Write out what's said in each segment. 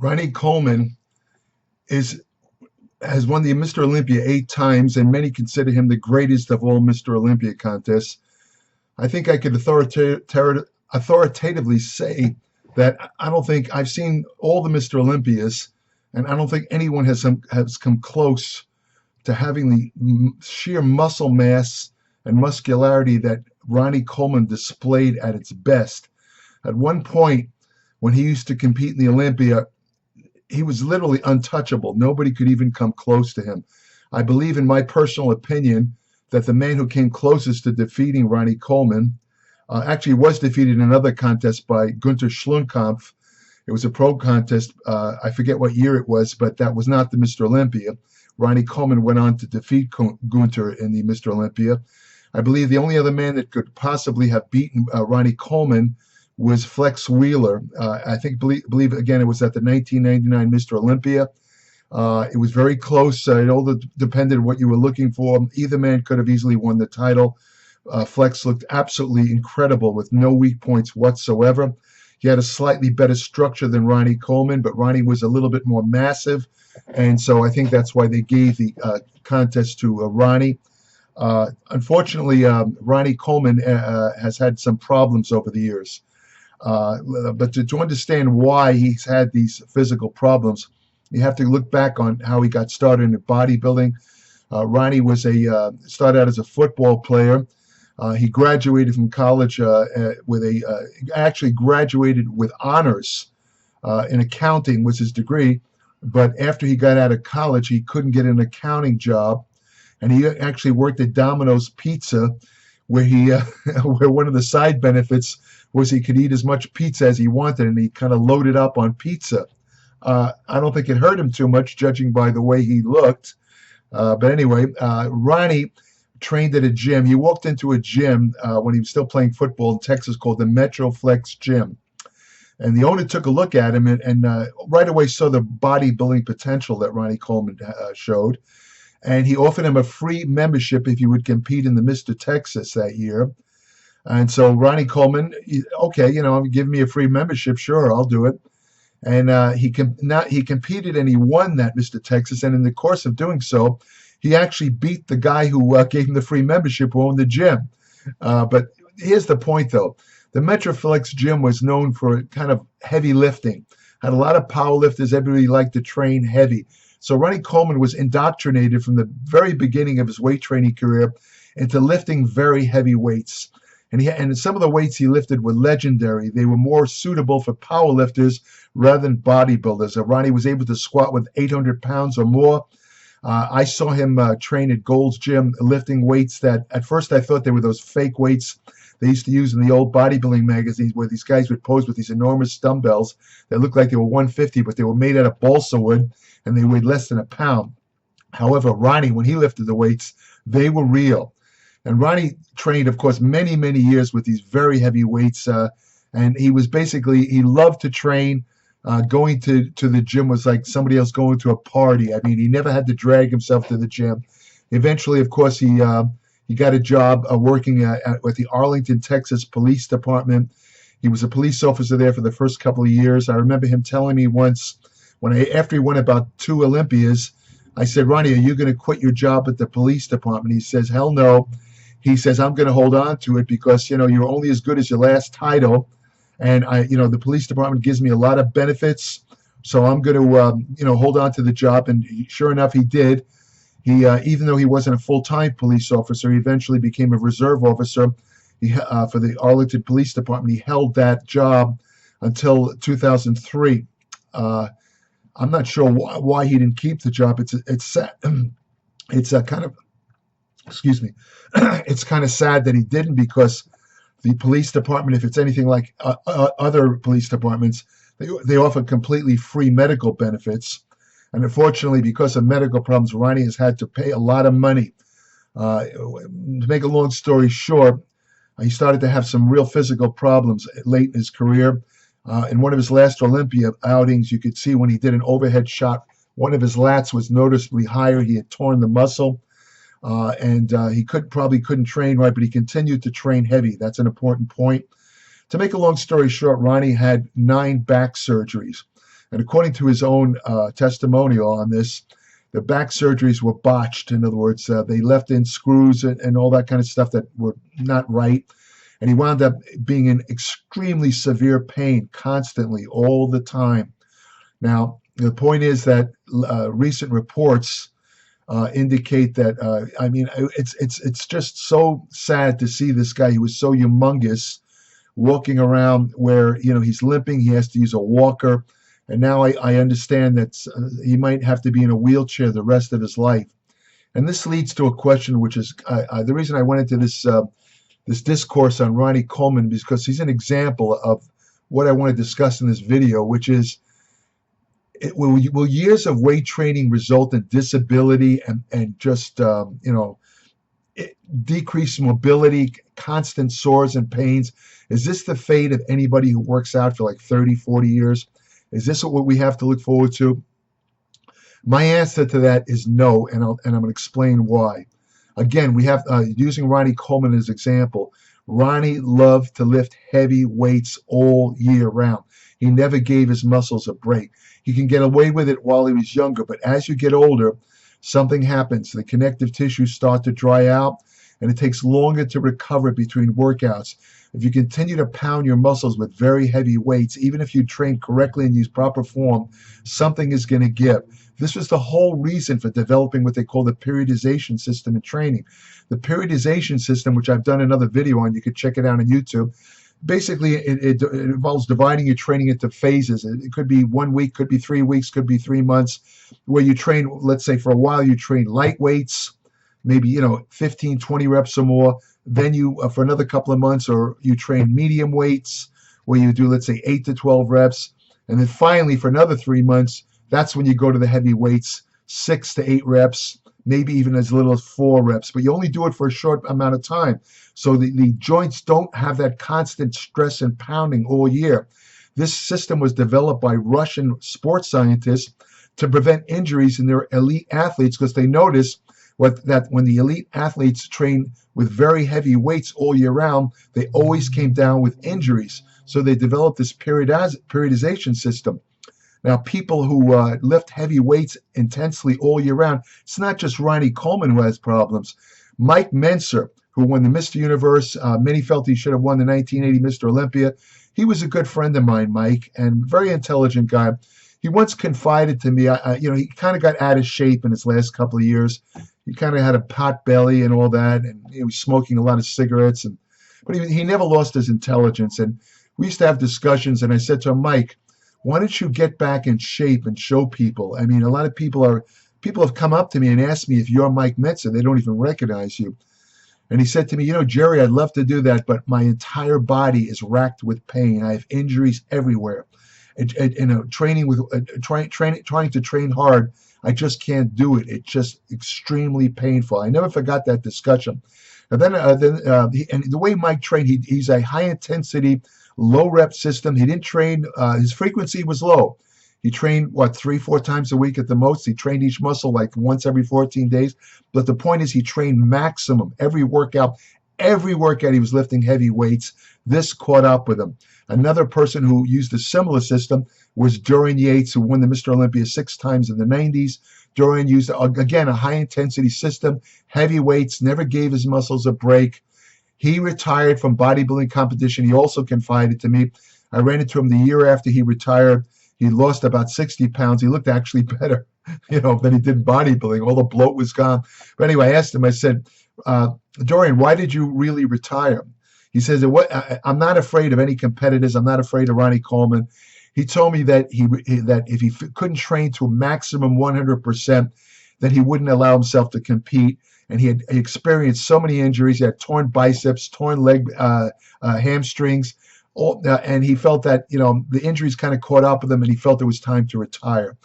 Ronnie Coleman is has won the Mr. Olympia 8 times, and many consider him the greatest of all Mr. Olympia contests. I think I could authoritatively say that I don't think I've seen all the Mr. Olympias, and I don't think anyone has come close to having the sheer muscle mass and muscularity that Ronnie Coleman displayed at its best. At one point, when he used to compete in the Olympia, he was literally untouchable. Nobody could even come close to him. I believe, in my personal opinion, that the man who came closest to defeating Ronnie Coleman actually was defeated in another contest by Gunther Schlunkampf. It was a pro contest. I forget what year it was, but that was not the Mr. Olympia. Ronnie Coleman went on to defeat Gunther in the Mr. Olympia. I believe the only other man that could possibly have beaten Ronnie Coleman was Flex Wheeler. I believe again, it was at the 1999 Mr. Olympia. It was very close. It all depended on what you were looking for. Either man could have easily won the title. Flex looked absolutely incredible with no weak points whatsoever. He had a slightly better structure than Ronnie Coleman, but Ronnie was a little bit more massive, and so I think that's why they gave the contest to Ronnie. Unfortunately, Ronnie Coleman has had some problems over the years. But to understand why he's had these physical problems, you have to look back on how he got started in bodybuilding. Ronnie was started out as a football player. He graduated from college actually graduated with honors in accounting was his degree. But after he got out of college, he couldn't get an accounting job, and he actually worked at Domino's Pizza, where where one of the side benefits was he could eat as much pizza as he wanted, and he kind of loaded up on pizza. I don't think it hurt him too much, judging by the way he looked. But anyway, Ronnie trained at a gym. He walked into a gym when he was still playing football in Texas called the Metroflex Gym. And the owner took a look at him and right away saw the bodybuilding potential that Ronnie Coleman showed. And he offered him a free membership if he would compete in the Mr. Texas that year. And so Ronnie Coleman, okay, give me a free membership, sure, I'll do it. And he competed and he won that Mr. Texas. And in the course of doing so, he actually beat the guy who gave him the free membership, who owned the gym. But here's the point, though. The Metroflex Gym was known for kind of heavy lifting. Had a lot of power lifters. Everybody liked to train heavy. So Ronnie Coleman was indoctrinated from the very beginning of his weight training career into lifting very heavy weights. And some of the weights he lifted were legendary. They were more suitable for power lifters rather than bodybuilders. Ronnie was able to squat with 800 pounds or more. I saw him train at Gold's Gym, lifting weights that at first I thought they were those fake weights they used to use in the old bodybuilding magazines, where these guys would pose with these enormous dumbbells that looked like they were 150, but they were made out of balsa wood and they weighed less than a pound. However, Ronnie, when he lifted the weights, they were real. And Ronnie trained, of course, many, many years with these very heavy weights. And he loved to train. Going to the gym was like somebody else going to a party. I mean, he never had to drag himself to the gym. Eventually, of course, he got a job working with the Arlington, Texas Police Department. He was a police officer there for the first couple of years. I remember him telling me once, after he won about 2 Olympias, I said, Ronnie, are you going to quit your job at the police department? He says, hell no. He says, I'm going to hold on to it because, you're only as good as your last title. And the police department gives me a lot of benefits. So I'm going to, hold on to the job. And sure enough, he did. He, even though he wasn't a full-time police officer, he eventually became a reserve officer for the Arlington Police Department. He held that job until 2003. I'm not sure why he didn't keep the job. It's sad. It's kind of, excuse me, it's kind of sad that he didn't, because the police department, if it's anything like other police departments, they offer completely free medical benefits. And unfortunately, because of medical problems, Ronnie has had to pay a lot of money. To make a long story short, he started to have some real physical problems late in his career. In one of his last Olympia outings, you could see when he did an overhead shot, one of his lats was noticeably higher. He had torn the muscle, and he probably couldn't train right, but he continued to train heavy. That's an important point. To make a long story short, Ronnie had 9 back surgeries. And according to his own testimonial on this, the back surgeries were botched. In other words, they left in screws and all that kind of stuff that were not right. And he wound up being in extremely severe pain constantly, all the time. Now, the point is that recent reports indicate that I mean it's just so sad to see this guy. He was so humongous, walking around where he's limping. He has to use a walker, and now I understand that he might have to be in a wheelchair the rest of his life. And this leads to a question, which is the reason I went into this discourse on Ronnie Coleman, because he's an example of what I want to discuss in this video, which is, will years of weight training result in disability and just decreased mobility, constant sores and pains? Is this the fate of anybody who works out for like 30, 40 years? Is this what we have to look forward to? My answer to that is no, and I'm going to explain why. Again, we have, using Ronnie Coleman as example, Ronnie loved to lift heavy weights all year round. He never gave his muscles a break. He can get away with it while he was younger, but as you get older, something happens. The connective tissues start to dry out, and it takes longer to recover between workouts. If you continue to pound your muscles with very heavy weights, even if you train correctly and use proper form, something is going to give. This was the whole reason for developing what they call the periodization system in training. The periodization system, which I've done another video on, you could check it out on YouTube. Basically, it involves dividing your training into phases. It could be 1 week, could be 3 weeks, could be 3 months, where you train, let's say for a while, you train light weights, maybe 15, 20 reps or more. Then you, for another couple of months, or you train medium weights, where you do, let's say, 8 to 12 reps. And then finally, for another 3 months, that's when you go to the heavy weights, 6 to 8 reps, maybe even as little as 4 reps. But you only do it for a short amount of time. So the joints don't have that constant stress and pounding all year. This system was developed by Russian sports scientists to prevent injuries in their elite athletes, because they noticed that when the elite athletes train with very heavy weights all year round, they always came down with injuries. So they developed this periodization system. Now, people who lift heavy weights intensely all year round, it's not just Ronnie Coleman who has problems. Mike Menser, who won the Mr. Universe, many felt he should have won the 1980 Mr. Olympia. He was a good friend of mine, Mike, and very intelligent guy. He once confided to me, he kind of got out of shape in his last couple of years. He kind of had a pot belly and all that, and he was smoking a lot of cigarettes. But he never lost his intelligence. And we used to have discussions, and I said to him, Mike, why don't you get back in shape and show people? I mean, a lot of people have come up to me and asked me if you're Mike Menser. They don't even recognize you. And he said to me, Jerry, I'd love to do that, but my entire body is racked with pain. I have injuries everywhere. Training with trying to train hard, I just can't do it. It's just extremely painful. I never forgot that discussion. And then the way Mike trained, he's a high intensity, low rep system. He didn't train. His frequency was low. He trained, 3-4 times a week at the most. He trained each muscle like once every 14 days. But the point is, he trained maximum every workout. Every workout he was lifting heavy weights. This caught up with him. Another person who used a similar system was Dorian Yates, who won the Mr. Olympia 6 times in the 90s. Dorian used, again, a high-intensity system, heavy weights, never gave his muscles a break. He retired from bodybuilding competition. He also confided to me. I ran into him the year after he retired. He lost about 60 pounds. He looked actually better, than he did bodybuilding. All the bloat was gone. But anyway, I asked him, I said, Dorian, why did you really retire? He says, I'm not afraid of any competitors. I'm not afraid of Ronnie Coleman. He told me that that if he couldn't train to a maximum 100%, then he wouldn't allow himself to compete. And he experienced so many injuries. He had torn biceps, torn leg, hamstrings, and he felt that the injuries kind of caught up with him, and he felt it was time to retire.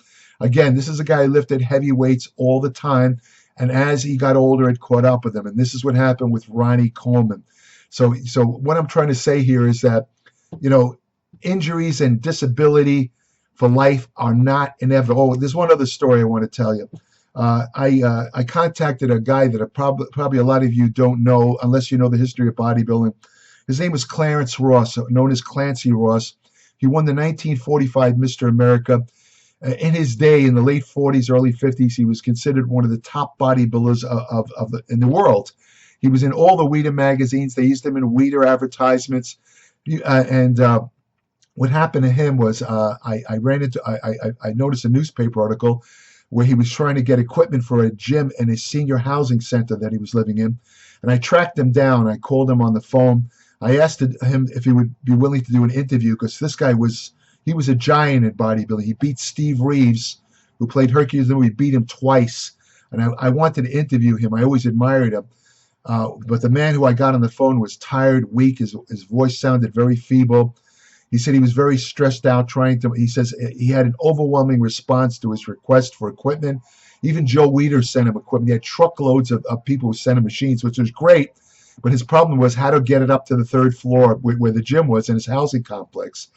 Again, this is a guy who lifted heavy weights all the time, and as he got older, it caught up with him. And this is what happened with Ronnie Coleman. So what I'm trying to say here is that, injuries and disability for life are not inevitable. Oh, there's one other story I want to tell you. I contacted a guy that probably a lot of you don't know, unless you know the history of bodybuilding. His name was Clarence Ross, known as Clancy Ross. He won the 1945 Mr. America. In his day, in the late 40s, early 50s, he was considered one of the top bodybuilders in the world. He was in all the Weider magazines. They used him in Weider advertisements. And what happened to him was I noticed a newspaper article where he was trying to get equipment for a gym in a senior housing center that he was living in. And I tracked him down. I called him on the phone. I asked him if he would be willing to do an interview, because this guy was a giant in bodybuilding. He beat Steve Reeves, who played Hercules, and we beat him twice. And I wanted to interview him. I always admired him. But the man who I got on the phone was tired, weak. His voice sounded very feeble. He said he was very stressed out he says he had an overwhelming response to his request for equipment. Even Joe Weider sent him equipment. He had truckloads of people who sent him machines, which was great. But his problem was how to get it up to the third floor where the gym was in his housing complex.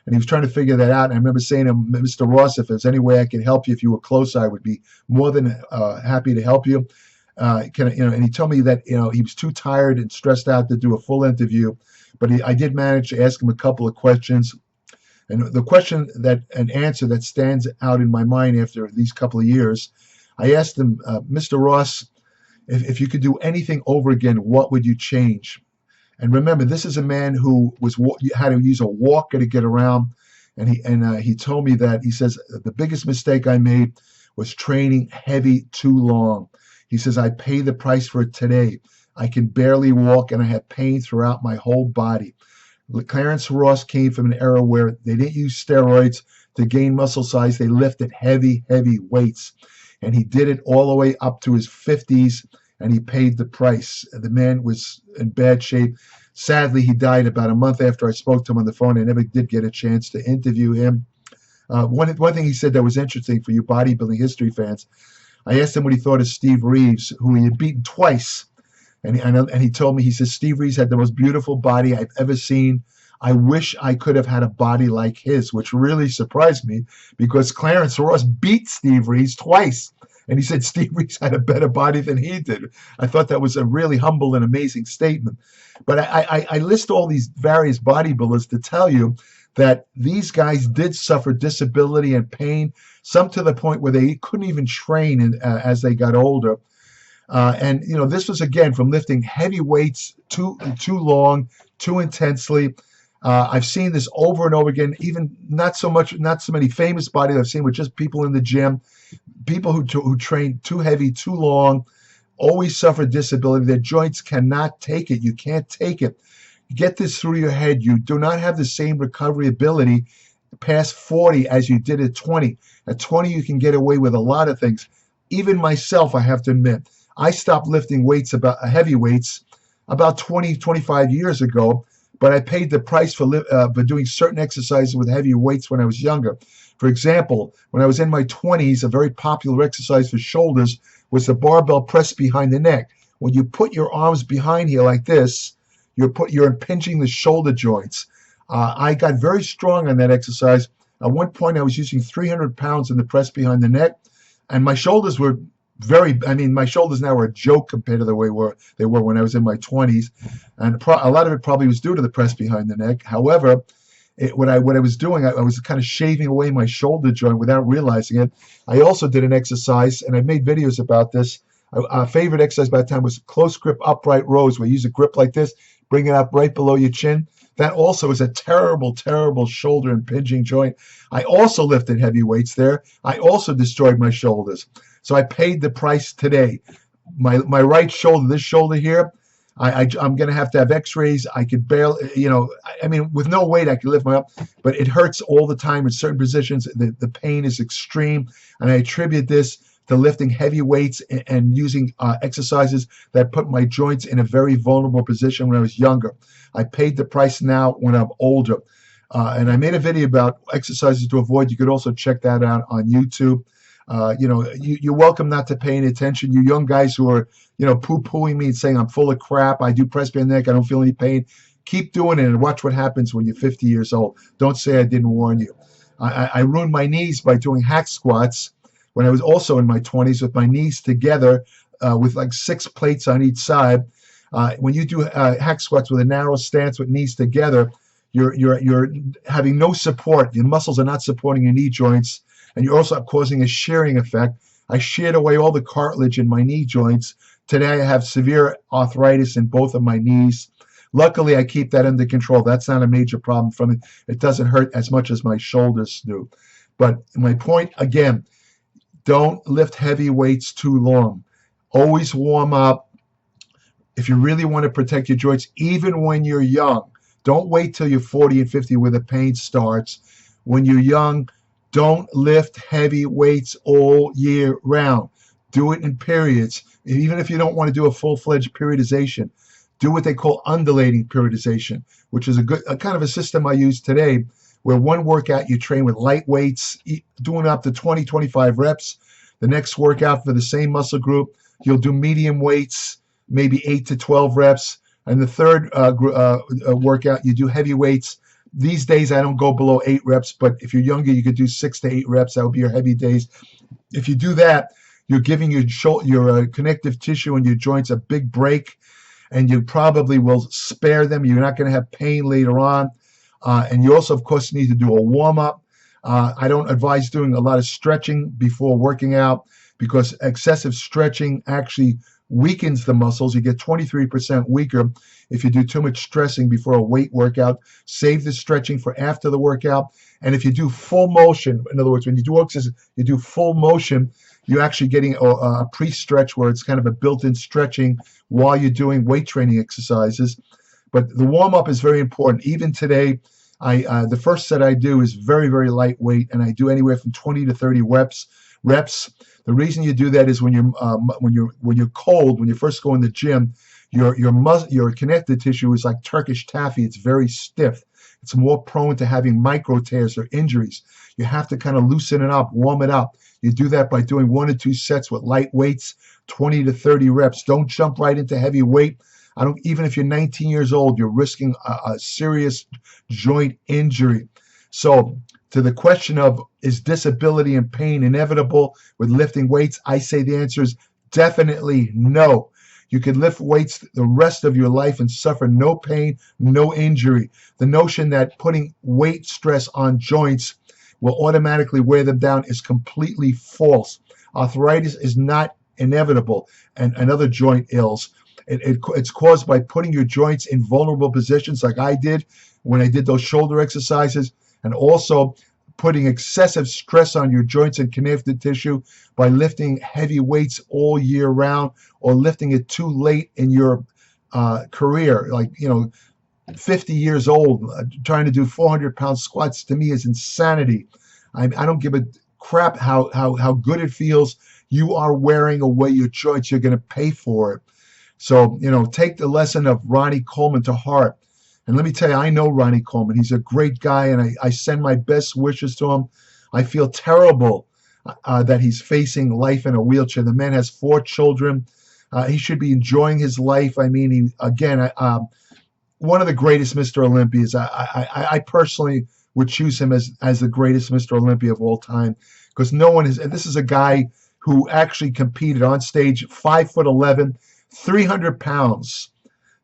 And he was trying to figure that out. And I remember saying to him, Mr. Ross, if there's any way I could help you, if you were close, I would be more than happy to help you. And he told me that he was too tired and stressed out to do a full interview, but I did manage to ask him a couple of questions. And the question an answer that stands out in my mind after these couple of years, I asked him, Mr. Ross, if you could do anything over again, what would you change? And remember, this is a man who had to use a walker to get around. And he told me that, he says, the biggest mistake I made was training heavy too long. He says, I pay the price for it today. I can barely walk, and I have pain throughout my whole body. Clarence Ross came from an era where they didn't use steroids to gain muscle size. They lifted heavy, heavy weights. And he did it all the way up to his 50s, and he paid the price. The man was in bad shape. Sadly, he died about a month after I spoke to him on the phone. I never did get a chance to interview him. One thing he said that was interesting for you bodybuilding history fans, I asked him what he thought of Steve Reeves, who he had beaten twice. And he told me, he says, Steve Reeves had the most beautiful body I've ever seen. I wish I could have had a body like his, which really surprised me, because Clarence Ross beat Steve Reeves twice. And he said Steve Reeves had a better body than he did. I thought that was a really humble and amazing statement. But I list all these various bodybuilders to tell you that these guys did suffer disability and pain, some to the point where they couldn't even train as they got older. And this was, again, from lifting heavy weights too long, too intensely. I've seen this over and over again, even not so many famous bodies. I've seen with just people in the gym, people who train too heavy, too long, always suffer disability. Their joints cannot take it. You can't take it. Get this through your head. You do not have the same recovery ability past 40 as you did at 20. At 20, you can get away with a lot of things. Even myself, I have to admit, I stopped lifting heavy weights about 25 years ago, but I paid the price for doing certain exercises with heavy weights when I was younger. For example, when I was in my 20s, a very popular exercise for shoulders was the barbell press behind the neck. When you put your arms behind here like this, you're impinging the shoulder joints. I got very strong on that exercise. At one point, I was using 300 pounds in the press behind the neck, and my shoulders were my shoulders now are a joke compared to the way they were when I was in my 20s. And a lot of it probably was due to the press behind the neck. However, what I was doing, I was kind of shaving away my shoulder joint without realizing it. I also did an exercise, and I made videos about this. Our favorite exercise by the time was close grip upright rows, where you use a grip like this, bring it up right below your chin. That also is a terrible, terrible shoulder impinging joint. I also lifted heavy weights there. I also destroyed my shoulders. So I paid the price today. My right shoulder, this shoulder here, I'm going to have x-rays. I could barely, with no weight, I could lift my up, but it hurts all the time in certain positions. The pain is extreme, and I attribute this to lifting heavy weights and using exercises that put my joints in a very vulnerable position when I was younger. I paid the price now when I'm older. And I made a video about exercises to avoid. You could also check that out on YouTube. You're welcome not to pay any attention. You young guys who are, poo-pooing me and saying I'm full of crap. I do press behind the neck. I don't feel any pain. Keep doing it and watch what happens when you're 50 years old. Don't say I didn't warn you. I ruined my knees by doing hack squats when I was also in my 20s with my knees together with like 6 plates on each side. When you do hack squats with a narrow stance with knees together, you're having no support. Your muscles are not supporting your knee joints, and you're also causing a shearing effect. I sheared away all the cartilage in my knee joints. Today I have severe arthritis in both of my knees. Luckily, I keep that under control. That's not a major problem for me. It doesn't hurt as much as my shoulders do. But my point, again, don't lift heavy weights too long. Always warm up. If you really want to protect your joints, even when you're young, don't wait till you're 40 and 50 where the pain starts. When you're young, don't lift heavy weights all year round. Do it in periods. Even if you don't want to do a full-fledged periodization, do what they call undulating periodization, which is a kind of a system I use today, where one workout you train with light weights, doing up to 20, 25 reps. The next workout for the same muscle group, you'll do medium weights, maybe 8 to 12 reps. And the third workout, you do heavy weights. These days, I don't go below 8 reps, but if you're younger, you could do 6 to 8 reps. That would be your heavy days. If you do that, you're giving your connective tissue and your joints a big break, and you probably will spare them. You're not going to have pain later on. And you also, of course, need to do a warm-up. I don't advise doing a lot of stretching before working out, because excessive stretching actually weakens the muscles. You get 23% weaker if you do too much stressing before a weight workout. Save the stretching for after the workout. And if you do full motion, in other words, when you do exercise, you do full motion, you're actually getting a pre-stretch where it's kind of a built-in stretching while you're doing weight training exercises. But the warm-up is very important. Even today, the first set I do is very, very lightweight, and I do anywhere from 20 to 30 reps. The reason you do that is when you're cold, when you first go in the gym, your connective tissue is like Turkish taffy. It's very stiff. It's more prone to having micro tears or injuries. You have to kind of loosen it up, warm it up. You do that by doing 1 or 2 sets with light weights, 20 to 30 reps. Don't jump right into heavy weight. Even if you're 19 years old, you're risking a serious joint injury. So to the question of, is disability and pain inevitable with lifting weights? I say the answer is definitely no. You can lift weights the rest of your life and suffer no pain, no injury. The notion that putting weight stress on joints will automatically wear them down is completely false. Arthritis is not inevitable, and other joint ills. It's caused by putting your joints in vulnerable positions like I did when I did those shoulder exercises, and also putting excessive stress on your joints and connective tissue by lifting heavy weights all year round, or lifting it too late in your career, like 50 years old, trying to do 400-pound squats. To me is insanity. I don't give a crap how good it feels. You are wearing away your joints. You're going to pay for it. So, take the lesson of Ronnie Coleman to heart. And let me tell you, I know Ronnie Coleman. He's a great guy, and I send my best wishes to him. I feel terrible that he's facing life in a wheelchair. The man has 4 children. He should be enjoying his life. I mean, one of the greatest Mr. Olympias. I personally would choose him as the greatest Mr. Olympia of all time, because no one is. This is a guy who actually competed on stage, 5'11", 300 pounds.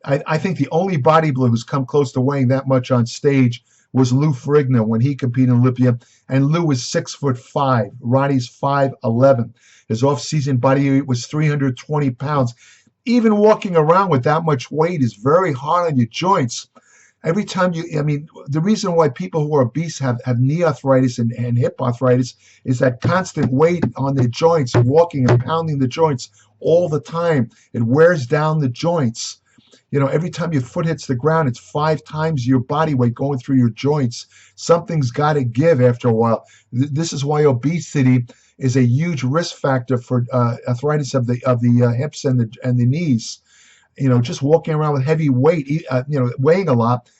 I think the only bodybuilder who's come close to weighing that much on stage was Lou Ferrigno when he competed in Olympia, and Lou was 6'5". Ronnie's 5'11". His off-season body weight was 320 pounds. Even walking around with that much weight is very hard on your joints. Every time the reason why people who are obese have knee arthritis and hip arthritis is that constant weight on their joints, walking and pounding the joints all the time. It wears down the joints. Every time your foot hits the ground, it's 5 times your body weight going through your joints. Something's got to give after a while. This is why obesity is a huge risk factor for arthritis of the hips and the knees. Just walking around with heavy weight, weighing a lot,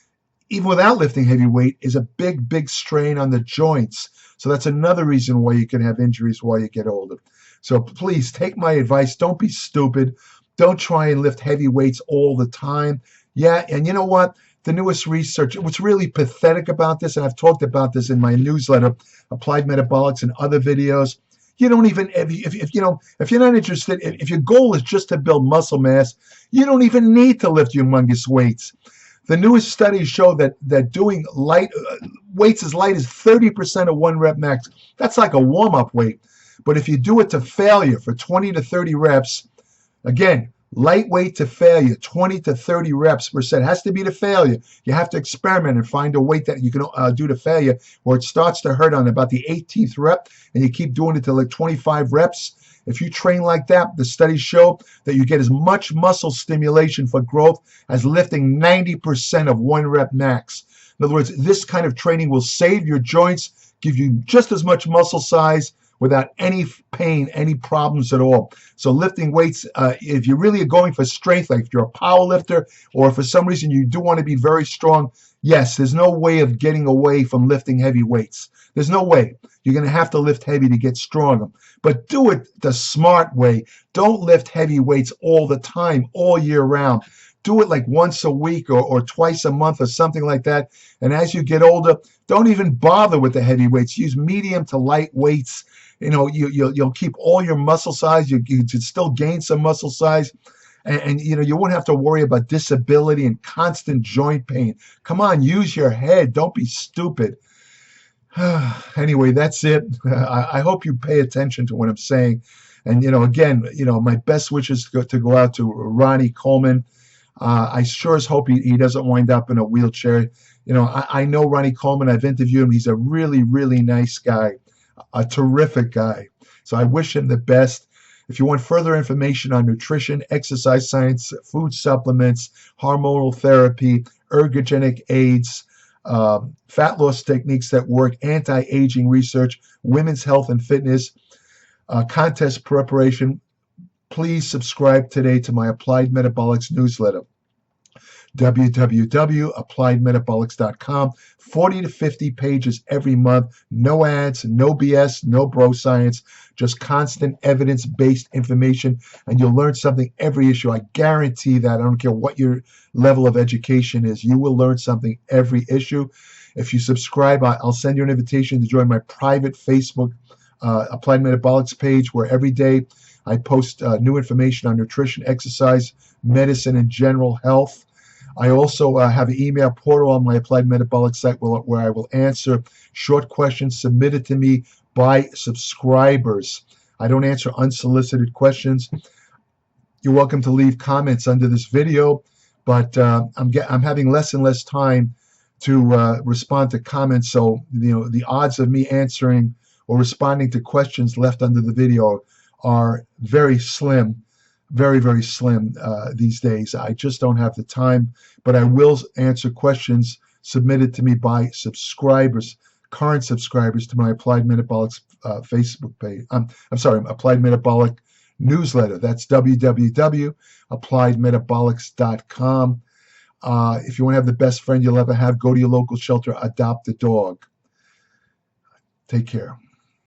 even without lifting heavy weight, is a big, big strain on the joints. So that's another reason why you can have injuries while you get older. So please take my advice. Don't be stupid. Don't try and lift heavy weights all the time. Yeah, and you know what? The newest research, what's really pathetic about this, and I've talked about this in my newsletter, Applied Metabolics, and other videos. You don't even, if you're not interested, if your goal is just to build muscle mass, you don't even need to lift humongous weights. The newest studies show that doing light weights as light as 30% of 1 rep max, that's like a warm-up weight. But if you do it to failure for 20 to 30 reps, again, lightweight to failure, 20 to 30 reps per set, has to be to failure. You have to experiment and find a weight that you can do to failure, where it starts to hurt on about the 18th rep, and you keep doing it to like 25 reps. If you train like that, the studies show that you get as much muscle stimulation for growth as lifting 90% of 1 rep max. In other words, this kind of training will save your joints, give you just as much muscle size without any pain, any problems at all. So lifting weights, if you really are going for strength, like if you're a power lifter, or for some reason you do want to be very strong, yes, there's no way of getting away from lifting heavy weights. There's no way. You're going to have to lift heavy to get stronger. But do it the smart way. Don't lift heavy weights all the time, all year round. Do it like once a week or twice a month or something like that. And as you get older, don't even bother with the heavy weights. Use medium to light weights. You know, you'll keep all your muscle size. You still gain some muscle size. And you know, you won't have to worry about disability and constant joint pain. Come on, use your head. Don't be stupid. Anyway, that's it. I hope you pay attention to what I'm saying. And, you know, again, you know, my best wishes to go out to Ronnie Coleman. I sure as hope he doesn't wind up in a wheelchair. You know, I know Ronnie Coleman. I've interviewed him. He's a really, really nice guy, a terrific guy. So I wish him the best. If you want further information on nutrition, exercise science, food supplements, hormonal therapy, ergogenic aids, fat loss techniques that work, anti-aging research, women's health and fitness, contest preparation, please subscribe today to my Applied Metabolics newsletter. www.appliedmetabolics.com. 40 to 50 pages every month. No ads, no BS, no bro science, just constant evidence-based information, and you'll learn something every issue. I guarantee that. I don't care what your level of education is. You will learn something every issue. If you subscribe, I'll send you an invitation to join my private Facebook Applied Metabolics page, where every day I post new information on nutrition, exercise, medicine, and general health. I also have an email portal on my Applied Metabolics site where I will answer short questions submitted to me by subscribers. I don't answer unsolicited questions. You're welcome to leave comments under this video, but I'm having less and less time to respond to comments. So, you know, the odds of me answering or responding to questions left under the video are very slim, very, very slim these days. I just don't have the time, but I will answer questions submitted to me by subscribers, current subscribers to my Applied Metabolics Facebook page. I'm sorry, Applied Metabolic newsletter. That's www.appliedmetabolics.com. If you want to have the best friend you'll ever have, go to your local shelter, adopt a dog. Take care.